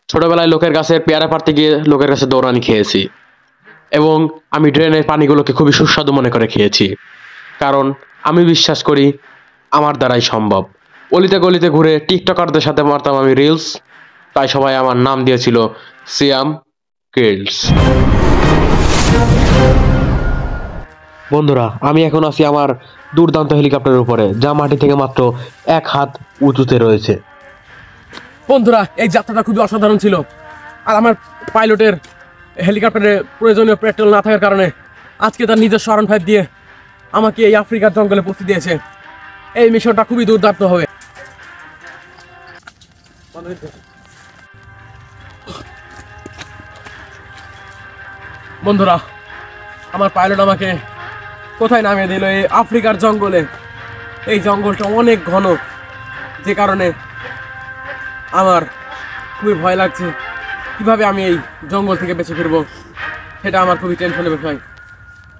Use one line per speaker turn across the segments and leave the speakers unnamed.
ছোটবেলায় লোকের কাছে পেয়ারা পাড়তে গিয়ে লোকের কাছে দৌড়ানি খেয়েছি এবং আমি ড্রেনের পানিগুলোকে খুবই সুস্বাদু মনে করে খেয়েছি, কারণ আমি বিশ্বাস করি আমার দ্বারাই সম্ভব। অলিতে গলিতে ঘুরে টিকটকারদের সাথে মারতাম আমি রিলস, তাই সবাই আমার নাম দিয়েছিল সিয়াম কিডস। বন্ধুরা, আমি এখন আছি আমার দুর্দান্ত হেলিকপ্টারের উপরে, যা মাটি থেকে মাত্র 1 হাত উঁচুতে রয়েছে।
বন্ধুরা, এই যাত্রাটা খুবই অসাধারণ ছিল, আর আমার পাইলটের হেলিকপ্টারে প্রয়োজনীয় পেট্রোল না থাকার কারণে আজকে তার নিজস্ব R15 দিয়ে আমাকে এই আফ্রিকার জঙ্গলে পৌঁছে দিয়েছে। এই মিশনটা খুবই দুর্দান্ত হবে। বন্ধুরা, আমার পাইলট আমাকে কোথায় নামিয়ে দিল? এই আফ্রিকার জঙ্গলে। এই জঙ্গলটা অনেক ঘন, যে কারণে আমার খুবই ভয় লাগছে কিভাবে আমি এই জঙ্গল থেকে বেঁচে ফিরবো, সেটা আমার খুবই টেনশনের বিষয়।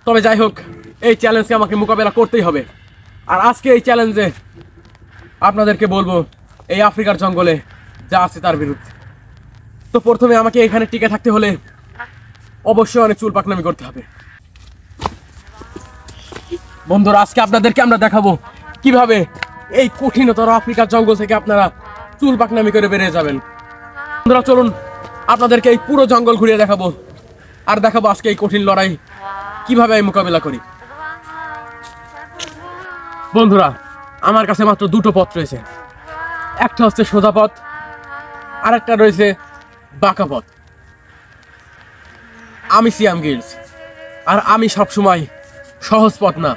তবে যাই হোক, এই চ্যালেঞ্জকে আমাকে মোকাবেলা করতেই হবে। আর আজকে এই চ্যালেঞ্জে আপনাদেরকে বলবো এই আফ্রিকার জঙ্গলে যা আছে তার বিরুদ্ধে। তো প্রথমে আমাকে এখানে টিকে থাকতে হলে অবশ্যই অনেক চুল পাকনামি করতে হবে। বন্ধুরা, আজকে আপনাদেরকে আমরা দেখাবো কিভাবে এই কঠিনতর আফ্রিকার জঙ্গল থেকে আপনারা চুল পাকনামি করে বেরিয়ে যাবেন। বন্ধুরা চলুন, আপনাদেরকে এই পুরো জঙ্গল ঘুরিয়ে দেখাবো, আর দেখাবো আজকে এই কঠিন লড়াই কিভাবে আমি মোকাবিলা করি। বন্ধুরা, আমার কাছে মাত্র দুটো পথ রয়েছে, একটা হচ্ছে সোজা পথ, আর একটা রয়েছে বাঁকা পথ। আমি সিয়াম গিলস, আর আমি সবসময় সহজ পথ না,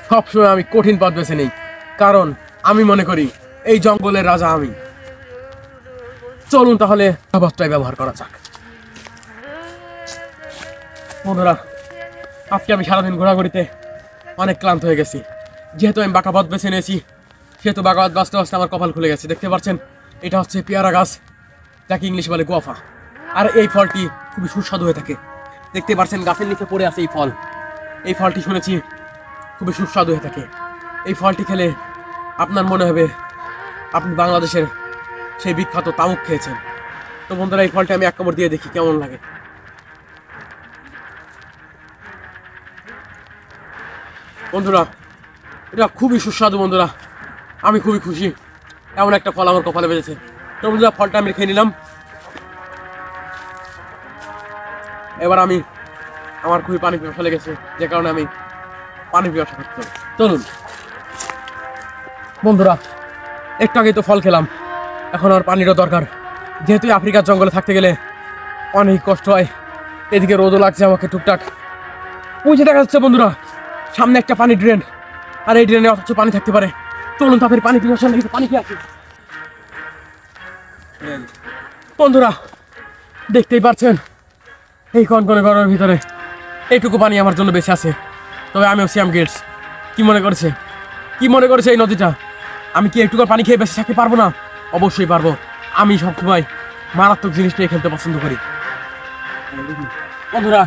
সবসময় আমি কঠিন পথ বেছে নিই, কারণ আমি মনে করি এই জঙ্গলের রাজা আমি। চলুন তাহলে পথটাই ব্যবহার করা যাক। বন্ধুরা, আজকে আমি সারাদিন ঘোরাঘুরিতে অনেক ক্লান্ত হয়ে গেছি। যেহেতু আমি বাঁকা পথ বেছে নিয়েছি, সেহেতু বাঁকা পথ বাঁচতে বাঁচতে আমার কপাল খুলে গেছে। দেখতে পাচ্ছেন, এটা হচ্ছে পেয়ারা গাছ, যাকে ইংলিশ বলে গোয়াফা। আর এই ফলটি খুবই সুস্বাদু হয়ে থাকে। দেখতে পাচ্ছেন গাছের নিচে পড়ে আছে এই ফল। এই ফলটি শুনেছি খুবই সুস্বাদু হয়ে থাকে। এই ফলটি খেলে আপনার মনে হবে আপনি বাংলাদেশের সেই বিখ্যাত তামুক খেয়েছেন। তো বন্ধুরা, এই ফলটি আমি এক কামড় দিয়ে দেখি কেমন লাগে। বন্ধুরা, এটা খুবই সুস্বাদু। বন্ধুরা, আমি খুবই খুশি, এমন একটা ফল আমার কপালে বেজেছে। তো বন্ধুরা, ফলটা আমি খেয়ে নিলাম। এবার আমার খুবই পানি পিপাসা লেগেছে, যে কারণে আমি পানি পিপাসা করতে। চলুন বন্ধুরা, একটু আগেই তো ফল খেলাম, এখন আমার পানিরও দরকার। যেহেতু আফ্রিকার জঙ্গলে থাকতে গেলে অনেক কষ্ট হয়। এদিকে রোদও লাগছে আমাকে টুকটাক। বুঝে দেখা যাচ্ছে বন্ধুরা, সামনে একটা পানি ড্রেন, আর এই ড্রেনে অথচ পানি থাকতে পারে। চলুন তাদের পানি পিপাসা লেগেছে, পানি খেয়ে আসি। বন্ধুরা, দেখতেই পাচ্ছেন এই কনকনে গরমের ভিতরে এইটুকু পানি আমার জন্য বেঁচে আছে। তবে আমিও সিয়াম গেটস। কি মনে করেছে এই নদীটা? আমি কি একটু পানি খেয়ে বেঁচে থাকতে পারবো না? অবশ্যই পারবো। আমি সবসময় মারাত্মক জিনিস নিয়ে খেলতে পছন্দ করি। বন্ধুরা,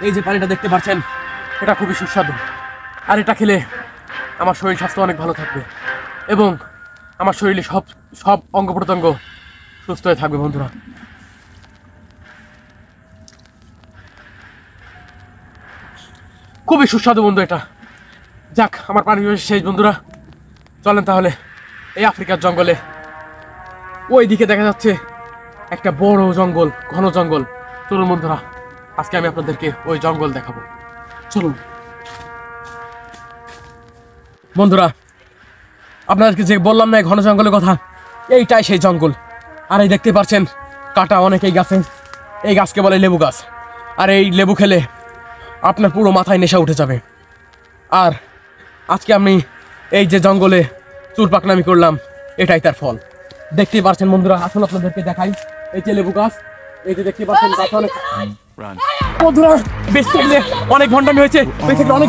এই যে পানিটা দেখতে পাচ্ছেন, এটা খুবই সুস্বাদু, আর এটা খেলে আমার শরীর স্বাস্থ্য অনেক ভালো থাকবে এবং আমার শরীরে সব অঙ্গ প্রত্যঙ্গ সুস্থ হয়ে থাকবে। বন্ধুরা, খুবই সুস্বাদু বন্ধু এটা। যাক, আমার পানি শেষ। বন্ধুরা চলেন তাহলে এই আফ্রিকার জঙ্গলে। ওই দিকে দেখা যাচ্ছে একটা বড় জঙ্গল, ঘন জঙ্গল। চলুন বন্ধুরা, আজকে আমি আপনাদেরকে ওই জঙ্গল দেখাবো। চলুন বন্ধুরা, আপনাদেরকে যে বললাম না ঘন জঙ্গলের কথা, এইটাই সেই জঙ্গল। আর এই দেখতে পাচ্ছেন কাটা অনেক এই গাছে। এই গাছকে বলে লেবু গাছ, আর এই লেবু খেলে আপনার পুরো মাথায় নেশা উঠে যাবে। আর আজকে আমি এই যে জঙ্গলে চুল পাকনামি করলাম, এটাই তার ফল। দেখতেই পাচ্ছেন বন্ধুরা, আসুন আপনাদেরকে দেখাই। এই যে লেবু গাছ, এই যে দেখতে পাচ্ছেন গাছ অনেক। বন্ধুরা, বেঁচে থাকলে অনেক ঘন্টা হয়েছে, বেঁচে থাকলে অনেক